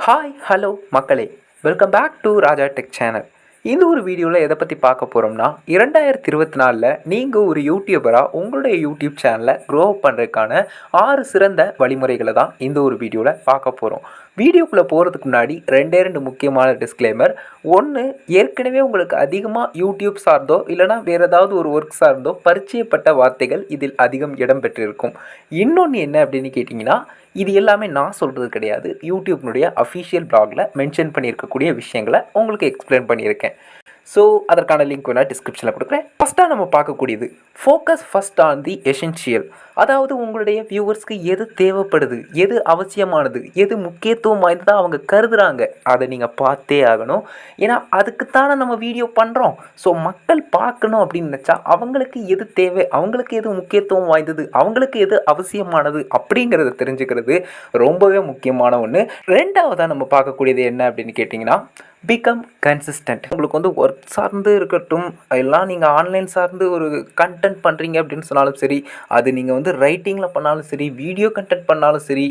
Hi hello மக்களே, welcome back to Raja tech channel. இந்த ஒரு வீடியோவில் எதை பற்றி பார்க்க போகிறோம்னா 2024 நீங்கள் ஒரு யூடியூபராக உங்களுடைய யூடியூப் சேனலை க்ரோ பண்ணுறதுக்கான 6 சிறந்த வழிமுறைகளை தான் இந்த ஒரு வீடியோவில் பார்க்க போகிறோம். வீடியோக்குள்ளே போகிறதுக்கு முன்னாடி ரெண்டு முக்கியமான டிஸ்க்ளைமர். ஒன்று, ஏற்கனவே உங்களுக்கு அதிகமாக யூடியூப் சார்ந்தோ இல்லைனா வேறு ஏதாவது ஒரு ஒர்க் சார்ந்தோ பரிச்சயப்பட்ட வார்த்தைகள் இதில் அதிகம் இடம்பெற்றிருக்கும். இன்னொன்று என்ன அப்படின்னு கேட்டிங்கன்னா, இது எல்லாமே நான் சொல்கிறது கிடையாது, யூடியூப்னுடைய அஃபிஷியல் பிளாகில் மென்ஷன் பண்ணியிருக்கக்கூடிய விஷயங்களை உங்களுக்கு எக்ஸ்பிளைன் பண்ணியிருக்கேன். ஸோ அதற்கான லிங்க் வேணால் டிஸ்கிரிப்ஷனில் கொடுக்குறேன். ஃபஸ்ட்டாக நம்ம பார்க்கக்கூடியது focus first on the essential. அதாவது உங்களுடைய வியூவர்ஸ்க்கு எது தேவைப்படுது, எது அவசியமானது, எது முக்கியத்துவம் வாய்ந்ததாக அவங்க கருதுகிறாங்க, அதை நீங்கள் பார்த்தே ஆகணும். ஏன்னா அதுக்குத்தானே நம்ம வீடியோ பண்ணுறோம். ஸோ மக்கள் பார்க்கணும் அப்படின்னு நினச்சா அவங்களுக்கு எது தேவை, அவங்களுக்கு எது முக்கியத்துவம் வாய்ந்தது, அவங்களுக்கு எது அவசியமானது அப்படிங்கிறத தெரிஞ்சுக்கிறது ரொம்பவே முக்கியமான ஒன்று. ரெண்டாவதாக நம்ம பார்க்கக்கூடியது என்ன அப்படின்னு கேட்டிங்கன்னா, பிகம் கன்சிஸ்டன்ட். உங்களுக்கு வந்து ஒர்க் சார்ந்து இருக்கட்டும், எல்லாம் நீங்கள் ஆன்லைன் சார்ந்து ஒரு கண்டென்ட் பண்ணுறீங்க அப்படின்னு சொன்னாலும் சரி, அது நீங்கள் வந்து ரைட்டிங்கில் பண்ணாலும் சரி, வீடியோ கண்டென்ட் பண்ணாலும் சரி,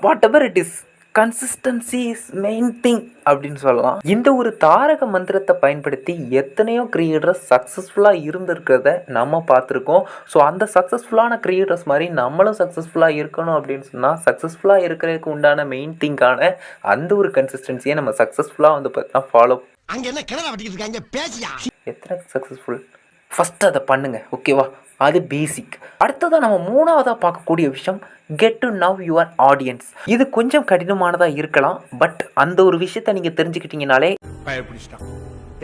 what ever it is, consistency is main thing அப்படின்னு சொல்லலாம். இந்த ஒரு தாரக மந்திரத்தை பயன்படுத்தி எத்தனையோ கிரியேட்டர்ஸ் சக்ஸஸ்ஃபுல்லாக இருந்திருக்கிறத நம்ம பார்த்துருக்கோம். ஸோ அந்த சக்ஸஸ்ஃபுல்லான கிரியேட்டர்ஸ் மாதிரி நம்மளும் சக்ஸஸ்ஃபுல்லாக இருக்கணும் அப்படின்னு சொன்னால், சக்ஸஸ்ஃபுல்லாக இருக்கிறதுக்கு உண்டான மெயின் திங்கான அந்த ஒரு கன்சிஸ்டன்சியை நம்ம சக்ஸஸ்ஃபுல்லாக வந்து பார்த்தா ஃபாலோ. அங்கே என்ன கிணறு வெட்டிக்கிட்டு இருக்காங்க பேசியா? எத்தனை சக்ஸஸ்ஃபுல் ஃபஸ்ட்டு அதை பண்ணுங்கள், ஓகேவா? அது பேசிக். அடுத்ததாக நம்ம மூணாவதாக பார்க்கக்கூடிய விஷயம், get to now your audience. இது கொஞ்சம் கடினமானதாக இருக்கலாம், பட் அந்த ஒரு விஷயத்தை நீங்கள் தெரிஞ்சுக்கிட்டீங்கனாலே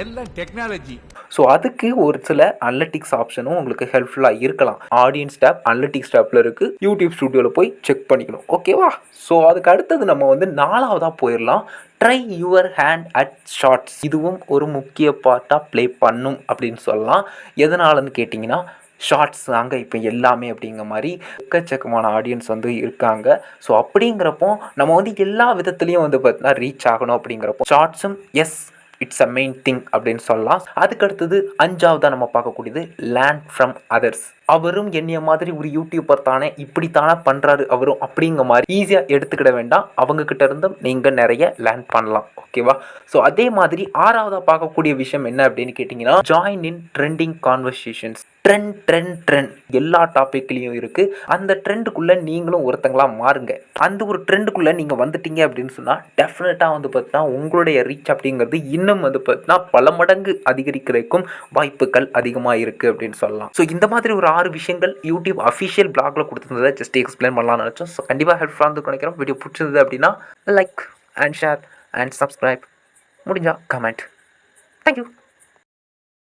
எல்லாம் டெக்னாலஜி. ஸோ அதுக்கு ஒரு சில அனலிட்டிக்ஸ் ஆப்ஷனும் உங்களுக்கு ஹெல்ப்ஃபுல்லாக இருக்கலாம். ஆடியன்ஸ் டேப் அனலிட்டிக்ஸ் டேப்பில் இருக்குது, யூடியூப் ஸ்டுடியோவில் போய் செக் பண்ணிக்கணும், ஓகேவா? ஸோ அதுக்கு அடுத்தது நம்ம வந்து நாலாவதாக போயிடலாம், try your hand at shorts. இதுவும் ஒரு முக்கிய பார்ட்டாக ப்ளே பண்ணும் அப்படின்னு சொல்லலாம். எதனாலன்னு கேட்டிங்கன்னா, ஷார்ட்ஸ் அங்கே இப்போ எல்லாமே அப்படிங்கிற மாதிரி எக்கச்சக்கமான ஆடியன்ஸ் வந்து இருக்காங்க. ஸோ அப்படிங்கிறப்போ நம்ம வந்து எல்லா விதத்துலேயும் வந்து பார்த்தீங்கன்னா ரீச் ஆகணும். அப்படிங்கிறப்போ ஷார்ட்ஸும் yes, it's a main thing அப்படின்னு சொல்லலாம். அதுக்கடுத்தது அஞ்சாவதாக நம்ம பார்க்கக்கூடியது லேர்ன் ஃப்ரம் அதர்ஸ். அவரும் என்னைய மாதிரி ஒரு யூடியூபர் தானே, இப்படி தானே பண்ணுறாரு அவரும் அப்படிங்கிற மாதிரி ஈஸியாக எடுத்துக்கிட வேண்டாம். அவங்கக்கிட்ட இருந்தும் நீங்கள் நிறைய லேர்ன் பண்ணலாம், ஓகேவா? ஸோ அதே மாதிரி ஆறாவதாக பார்க்கக்கூடிய விஷயம் என்ன அப்படின்னு கேட்டிங்கன்னா, join in trending conversations. Trend எல்லா டாப்பிக்லேயும் இருக்குது. அந்த ட்ரெண்டுக்குள்ளே நீங்களும் ஒருத்தங்களாக மாறுங்க. அந்த ஒரு ட்ரெண்டுக்குள்ளே நீங்கள் வந்துட்டீங்க அப்படின்னு சொன்னால் டெஃபினட்டாக வந்து பார்த்தீங்கன்னா உங்களுடைய ரீச் அப்படிங்கிறது இன்னும் வந்து பார்த்தீங்கன்னா பல மடங்கு அதிகரிக்கிறதுக்கும் வாய்ப்புகள் அதிகமாக இருக்குது அப்படின்னு சொல்லலாம். ஸோ இந்த மாதிரி ஒரு 6 விஷயங்கள் யூடியூப் அஃபிஷியல் பிளாகில் கொடுத்துருந்ததை ஜஸ்ட் எக்ஸ்பிளைன் பண்ணலாம்னு நினச்சோம். ஸோ கண்டிப்பாக ஹெல்ப்ஃபுல்லாக இருந்து நினைக்கிறோம். வீடியோ பிடிச்சிருந்தது அப்படின்னா like and share and subscribe, முடிஞ்சால் கமெண்ட். தேங்க்யூ.